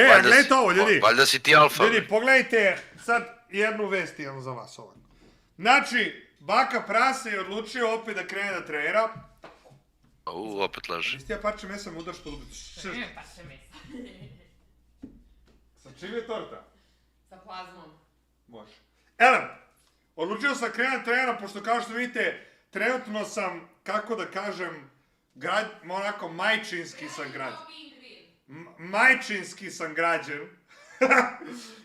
a gledajte ovo, ljudi. Valjda si ti alfa. Ljudi, pogledajte sad jednu vest imam za vas ovako. Znači, baka Prase je odlučio opet da krene da trenira. Opet laži. Isti ja parčem jesam udar što lubić. Sa čim je torta? Sa plazmom. Može. Elem, odlučio sam krenuti trenera, pošto kao što vidite, trenutno sam, kako da kažem, onako majčinski sam građen. Majčinski sam građen.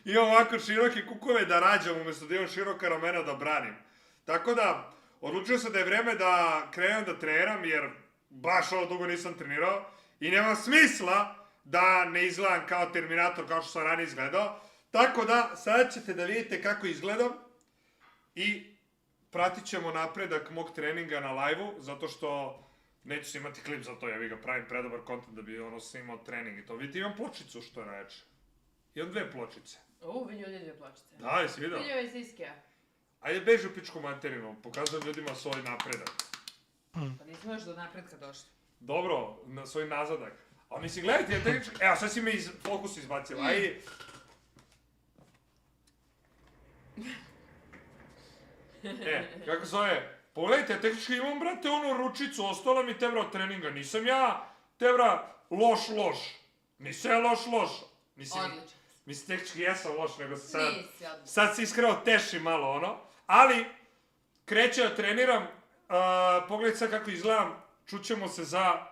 Imam ovako široke kukove da rađam, umjesto da imam široka ramena da branim. Tako da, odlučio sam da je vreme da krenem da treniram, jer baš ovo dugo nisam trenirao. I nema smisla da ne izgledam kao Terminator, kao što sam ranije izgledao. Tako da, sada ćete da vidite kako izgledam. I pratit ćemo napredak mog treninga na live-u, zato što neću snimati klip za to, ja ga pravim predobar kontent da bi ono snimao trening i to. Vidite, imam pločicu što je reče. Imam 2 pločice. Vidio je 2 pločice. Da, jesi vidio? Vidio je Siskija. Ajde, beži u pičku materinu, pokazujem ljudima svoj napredak. Pa nismo još do napredka došli. Dobro, na svoj nazadak. A mislim, gledajte, ja tehnički... Evo, sad si me iz fokusa izbacila, ajde. Kako zove? Pogledajte, ja tehnički imam, brate, onu ručicu, ostala mi tebra od treninga. Nisam ja, tebra, loš. Nisam ja loš. Odlično. Mislim, tehnički jesam loš, nego se sad... Nisi odlično. Sad se iskreno teši malo, ono. Ali, kreće da treniram. Pogledajte sad kako izgledam. Čućemo se za...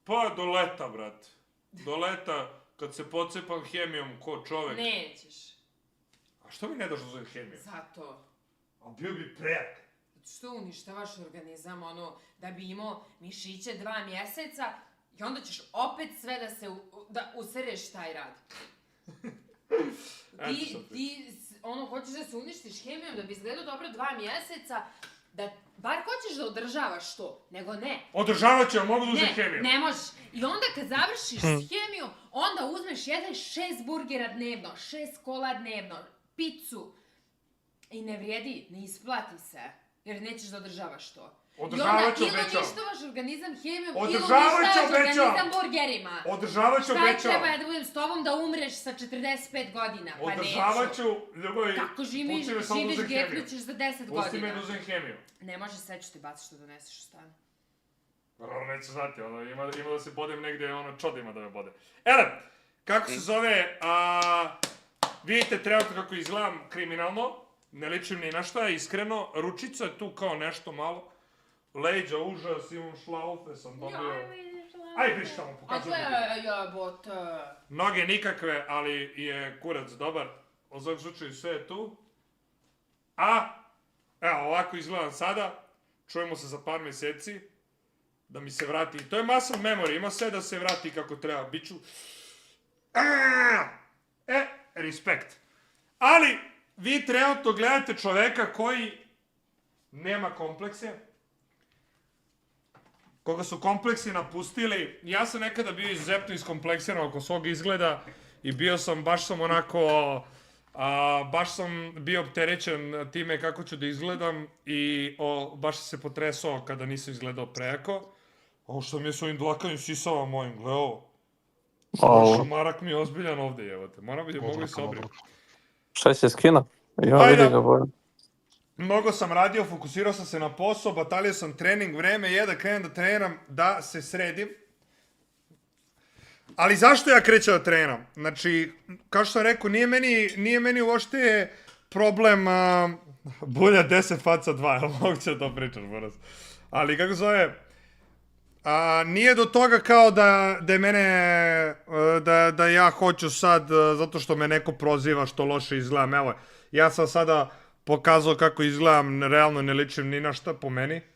Pa, do leta, brate. Do leta, kad se pocepam hemijom ko čovek. Nećeš. A što mi ne daš da uzem hemiju? Zato. A bio bi prejak. Što uništavaš organizam, da bi imao mišiće 2 mjeseca i onda ćeš opet sve da usereš taj rad. Ti, hoćeš da se uništiš hemijom da bi izgledao dobro 2 mjeseca, da bar hoćeš da održavaš to, nego ne. Održavat ću, ja mogu da uzem hemiju. Ne možeš. I onda kad završiš s hemijom, onda uzmeš 6 burgera dnevno, 6 kola dnevno, picu. I ne vrijedi, ne isplati se, jer nećeš da održavaš to. Održavat ću, I onda ili obećam. uništavaš organizam hemijom, ili Održavat ću, uništavaš obećam. organizam burgerima. Održavat ću, Šta obećam. treba ja da budem s tobom da umreš sa 45 godina? Pa neću. Održavat ću, ljubavi, Kako živiš, getnućeš za 10 godina. Pusti me da uzem hemiju. Ne može, sve ću ti baciti što doneseš u stan. Neću znati, ima da se bodem negdje, čodima da me bode. Elem, kako se zove, vidite trenutno kako izgledam kriminalno, ne ličim ni na šta, iskreno, ručica je tu kao nešto malo, leđa, užas, imam šlaufe, sam dobio... Aj, viš tamo, pokazujem. A gle, jebote. Noge nikakve, ali je kurac dobar, u svakom slučaju sve je tu. Evo, ovako izgledam sada, čujemo se za par mjeseci, da mi se vrati, to je muscle memory, ima sve da se vrati kako treba, biću... Respekt. Ali, vi trenutno gledate čoveka koji nema komplekse, koga su kompleksi napustili. Ja sam nekada bio izuzetno iskompleksiran oko svog izgleda i baš sam bio opterećen time kako ću da izgledam i baš sam se potresao kada nisam izgledao prejako. Ovo što mi je s ovim dlakavim sisama mojim, gle ovo. Šamarak mi je ozbiljan ovdje, jevate. Mogu i se obrim. Šta si skina? Ja vidi ga bolje. Mnogo sam radio, fokusirao sam se na posao, batalio sam trening, vreme je da krenem da treniram, da se sredim. Ali zašto ja krećem da treniram? Znači, kao što sam rekao, nije meni uopšte problem bulja 10 faca 2, jel moguće da to pričaš, Boras? Ali kako zove, nije do toga kao da je mene, da ja hoću sad, zato što me neko proziva što loše izgledam, evo, ja sam sada pokazao kako izgledam, realno ne ličim ni na šta po meni.